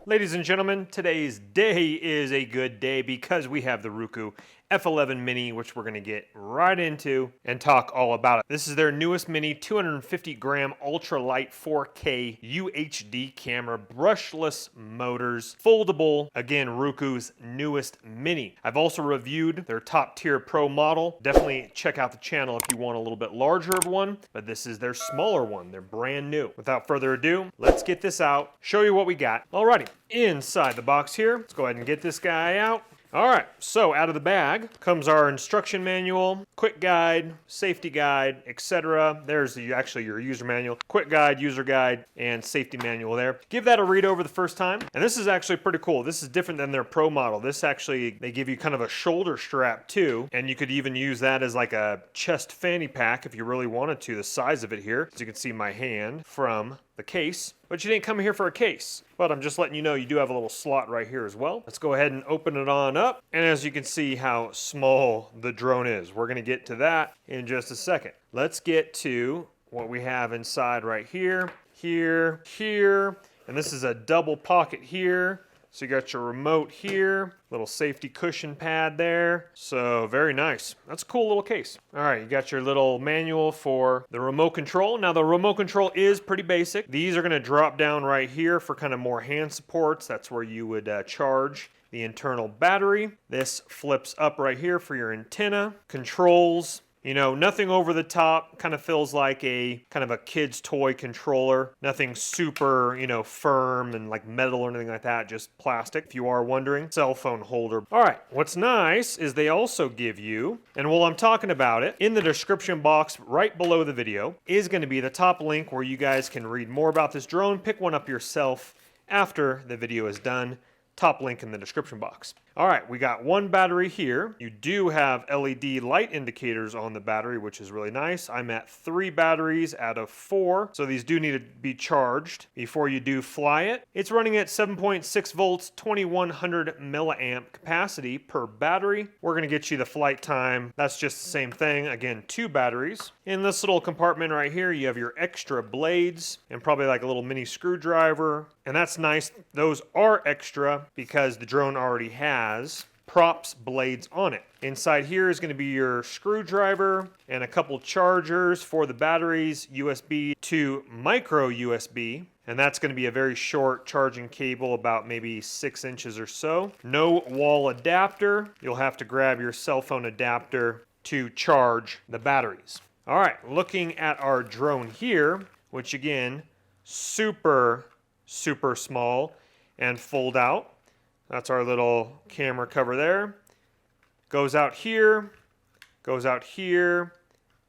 Ladies and gentlemen, today's day is a good day because we have the Ruko F11 Mini, which we're going to get right into and talk all about it. This is their newest mini 250 gram ultralight 4K UHD camera, brushless motors, foldable, again, Ruko's newest mini. I've also reviewed their top tier pro model. Definitely check out the channel if you want a little bit larger of one, but this is their smaller one. They're brand new. Without further ado, let's get this out, show you what we got. Alrighty, inside the box here, let's go ahead and get this guy out. All right, so out of the bag comes our instruction manual, quick guide, safety guide, etc. There's actually your user manual, quick guide, user guide, and safety manual there. Give that a read over the first time. And this is actually pretty cool. This is different than their pro model. This actually, they give you kind of a shoulder strap too, and you could even use that as like a chest fanny pack if you really wanted to, the size of it here. As you can see my hand from the case, but you didn't come here for a case. But I'm just letting you know you do have a little slot right here as well. Let's go ahead and open it on up. And as you can see how small the drone is. We're gonna get to that in just a second. Let's get to what we have inside right here, here, here. And this is a double pocket here. So you got your remote here, little safety cushion pad there. So very nice. That's a cool little case. All right, you got your little manual for the remote control. Now the remote control is pretty basic. These are gonna drop down right here for kind of more hand supports. That's where you would charge the internal battery. This flips up right here for your antenna. Controls. You know, nothing over the top, kind of feels like a kind of a kid's toy controller. Nothing super, you know, firm and like metal or anything like that, just plastic, if you are wondering. Cell phone holder. All right, what's nice is they also give you, and while I'm talking about it, in the description box right below the video is going to be the top link where you guys can read more about this drone, pick one up yourself after the video is done. Top link in the description box. All right, we got one battery here. You do have LED light indicators on the battery, which is really nice. I'm at 3 batteries out of 4, so these do need to be charged before you do fly it. It's running at 7.6 volts, 2100 milliamp capacity per battery. We're gonna get you the flight time. That's just the same thing. Again, 2 batteries. In this little compartment right here, you have your extra blades and probably like a little mini screwdriver. And that's nice. Those are extra because the drone already has props blades on it. Inside here is going to be your screwdriver and a couple chargers for the batteries, USB to micro USB. And that's going to be a very short charging cable, about maybe 6 inches or so. No wall adapter. You'll have to grab your cell phone adapter to charge the batteries. All right, looking at our drone here, which again, super small and fold out. That's our little camera cover there. Goes out here,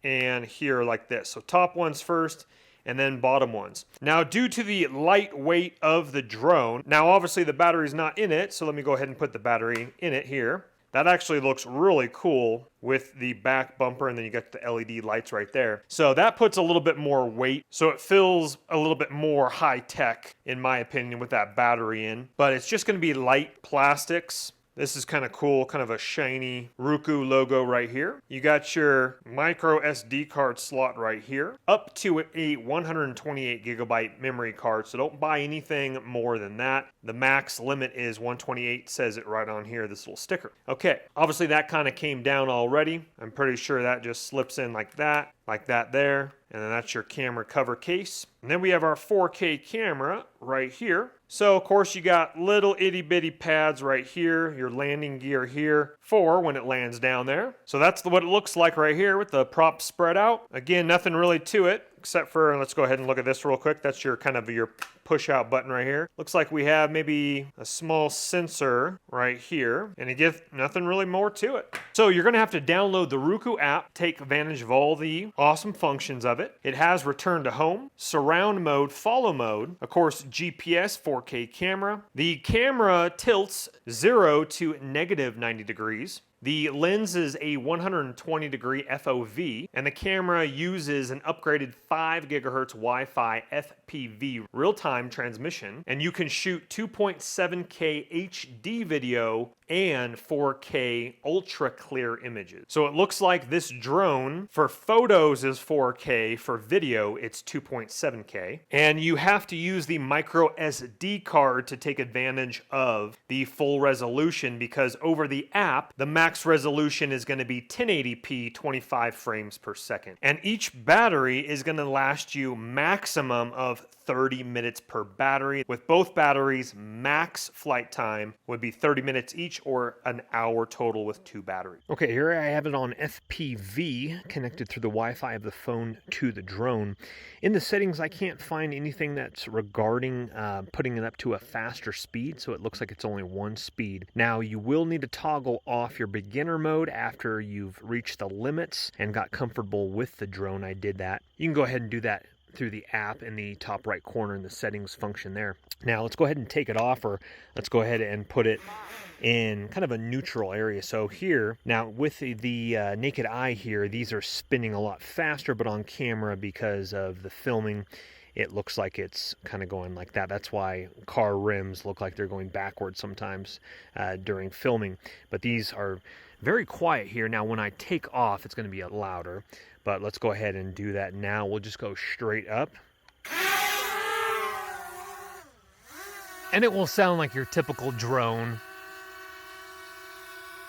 and here like this. So top ones first, and then bottom ones. Now, due to the light weight of the drone, now obviously the battery's not in it, so let me go ahead and put the battery in it here. That actually looks really cool with the back bumper, and then you got the LED lights right there. So that puts a little bit more weight, so it feels a little bit more high tech, in my opinion, with that battery in. But it's just gonna be light plastics. This is kind of cool, kind of a shiny Ruko logo right here. You got your micro SD card slot right here, up to a 128 gigabyte memory card, so don't buy anything more than that. The max limit is 128, says it right on here, this little sticker. Okay, obviously that kind of came down already. I'm pretty sure that just slips in like that there. And then that's your camera cover case. And then we have our 4K camera right here. So of course you got little itty bitty pads right here, your landing gear here for when it lands down there. So that's what it looks like right here with the props spread out. Again, nothing really to it except for, let's go ahead and look at this real quick. That's your kind of your push out button right here. Looks like we have maybe a small sensor right here, and again, nothing really more to it. So you're gonna have to download the Ruko app, take advantage of all the awesome functions of it. It has return to home, surround mode, follow mode, of course, GPS, 4K camera. The camera tilts 0 to -90 degrees. The lens is a 120 degree FOV, and the camera uses an upgraded 5 gigahertz Wi-Fi FPV real-time transmission, and you can shoot 2.7K HD video and 4K ultra clear images. So it looks like this drone for photos is 4K, for video it's 2.7K, and you have to use the micro SD card to take advantage of the full resolution, because over the app the max resolution is going to be 1080p 25 frames per second, and each battery is going to last you maximum of 30 minutes per battery. With both batteries, max flight time would be 30 minutes each, or an hour total with 2 batteries. Okay, here I have it on FPV, connected through the Wi-Fi of the phone to the drone. In the settings, I can't find anything that's regarding putting it up to a faster speed, so it looks like it's only 1 speed. Now, you will need to toggle off your beginner mode after you've reached the limits and got comfortable with the drone. I did that. You can go ahead and do that through the app in the top right corner in the settings function there. Now let's go ahead and take it off, or let's go ahead and put it in kind of a neutral area. So here, now with the naked eye here, these are spinning a lot faster, but on camera, because of the filming, it looks like it's kind of going like that. That's why car rims look like they're going backwards sometimes during filming. But these are very quiet here. Now when I take off, it's going to be louder. But let's go ahead and do that now. We'll just go straight up. And it will sound like your typical drone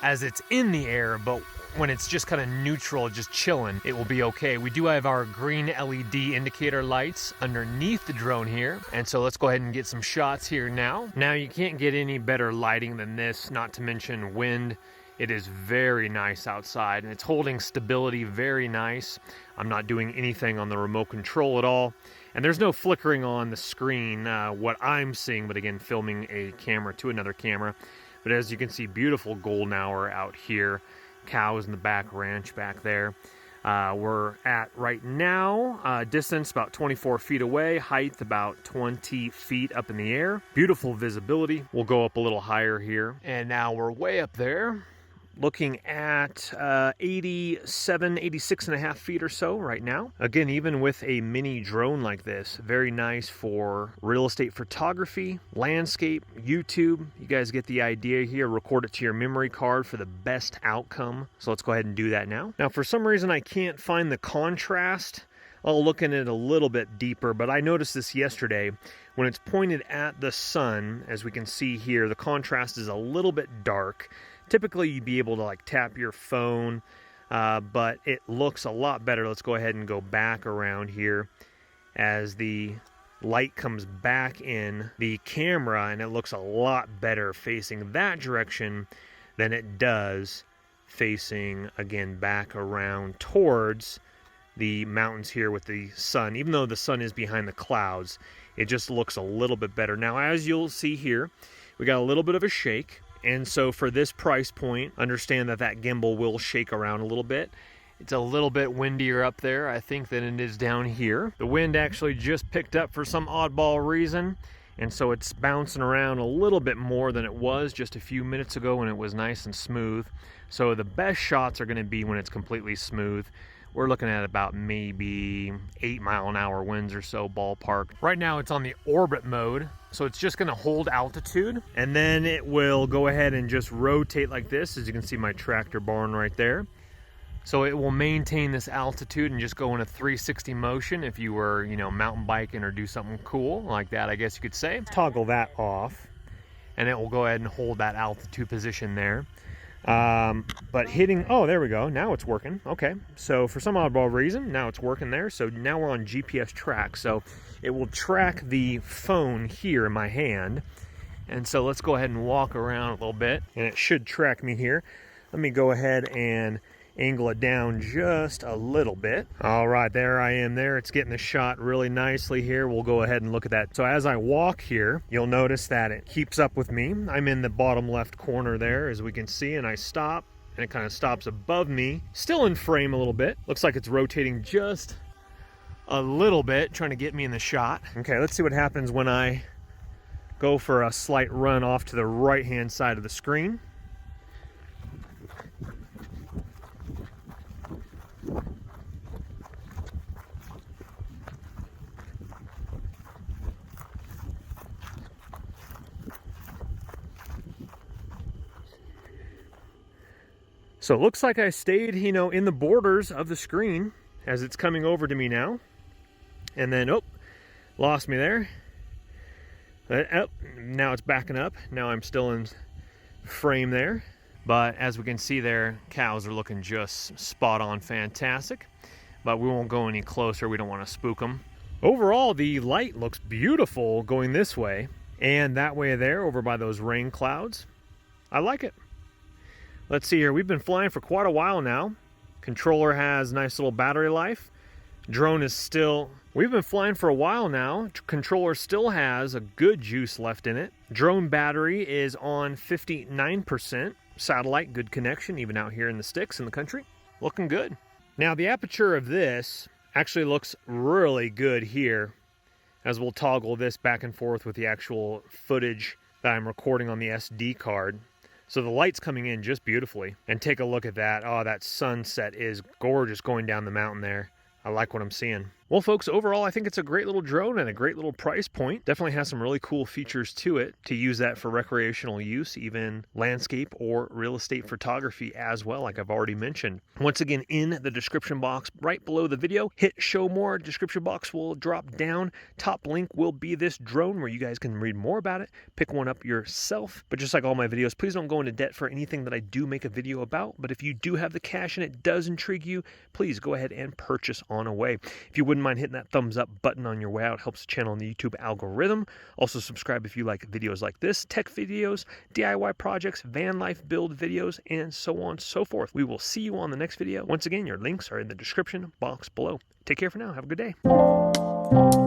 as it's in the air, but when it's just kind of neutral, just chilling, it will be okay. We do have our green LED indicator lights underneath the drone here. And so let's go ahead and get some shots here now. Now you can't get any better lighting than this, not to mention wind. It is very nice outside, and it's holding stability very nice. I'm not doing anything on the remote control at all, and there's no flickering on the screen, what I'm seeing, but again, filming a camera to another camera. But as you can see, beautiful golden hour out here, cows in the back, ranch back there. We're at right now, distance about 24 feet away, height about 20 feet up in the air. Beautiful visibility. We'll go up a little higher here, and now we're way up there, looking at 86 and a half feet or so right now. Again, even with a mini drone like this, very nice for real estate photography, landscape, YouTube. You guys get the idea here. Record it to your memory card for the best outcome. So let's go ahead and do that now. Now, for some reason, I can't find the contrast. I'll look at it a little bit deeper, but I noticed this yesterday. When it's pointed at the sun, as we can see here, the contrast is a little bit dark. Typically, you'd be able to like tap your phone, but it looks a lot better. Let's go ahead and go back around here as the light comes back in the camera, and it looks a lot better facing that direction than it does facing, again, back around towards the mountains here with the sun. Even though the sun is behind the clouds, it just looks a little bit better. Now, as you'll see here, we got a little bit of a shake. And so for this price point, understand that that gimbal will shake around a little bit. It's a little bit windier up there, I think, than it is down here. The wind actually just picked up for some oddball reason, and so it's bouncing around a little bit more than it was just a few minutes ago when it was nice and smooth. So the best shots are going to be when it's completely smooth. We're looking at about maybe 8-mile-an-hour winds or so, ballpark. Right now it's on the orbit mode, so it's just gonna hold altitude, and then it will go ahead and just rotate like this. As you can see, my tractor barn right there. So it will maintain this altitude and just go in a 360 motion if you were, you know, mountain biking or do something cool like that, I guess you could say. Toggle that off, and it will go ahead and hold that altitude position there. But hitting, oh, there we go. Now it's working. Okay. So for some oddball reason, now it's working there. So now we're on GPS track. So it will track the phone here in my hand. And so let's go ahead and walk around a little bit, and it should track me here. Let me go ahead and angle it down just a little bit. All right, there I am there. It's getting the shot really nicely here. We'll go ahead and look at that. So as I walk here, you'll notice that it keeps up with me. I'm in the bottom left corner there, as we can see, and I stop, and it kind of stops above me. Still in frame a little bit. Looks like it's rotating just a little bit, trying to get me in the shot. Okay, let's see what happens when I go for a slight run off to the right-hand side of the screen. So it looks like I stayed, you know, in the borders of the screen as it's coming over to me now. And then, oh, lost me there. Oh, now it's backing up. Now I'm still in frame there. But as we can see there, cows are looking just spot on fantastic. But we won't go any closer. We don't want to spook them. Overall, the light looks beautiful going this way. And that way there, over by those rain clouds. I like it. Let's see here. We've been flying for quite a while now. Controller has nice little battery life. Drone is still... We've been flying for a while now. Controller still has a good juice left in it. Drone battery is on 59%. Satellite, good connection, even out here in the sticks in the country. Looking good. Now, the aperture of this actually looks really good here, as we'll toggle this back and forth with the actual footage that I'm recording on the SD card. So the light's coming in just beautifully. And take a look at that. Oh, that sunset is gorgeous going down the mountain there. I like what I'm seeing. Well, folks, overall, I think it's a great little drone and a great little price point. Definitely has some really cool features to it to use that for recreational use, even landscape or real estate photography as well, like I've already mentioned. Once again, in the description box right below the video, hit show more. Description box will drop down. Top link will be this drone where you guys can read more about it, pick one up yourself. But just like all my videos, please don't go into debt for anything that I do make a video about. But if you do have the cash and it does intrigue you, please go ahead and purchase on away. If you wouldn't mind hitting that thumbs up button on your way out, helps the channel in the YouTube algorithm. Also subscribe if you like videos like this, tech videos, DIY projects, van life build videos, and so on and so forth. We will see you on the next video. Once again, your links are in the description box below. Take care for now. Have a good day.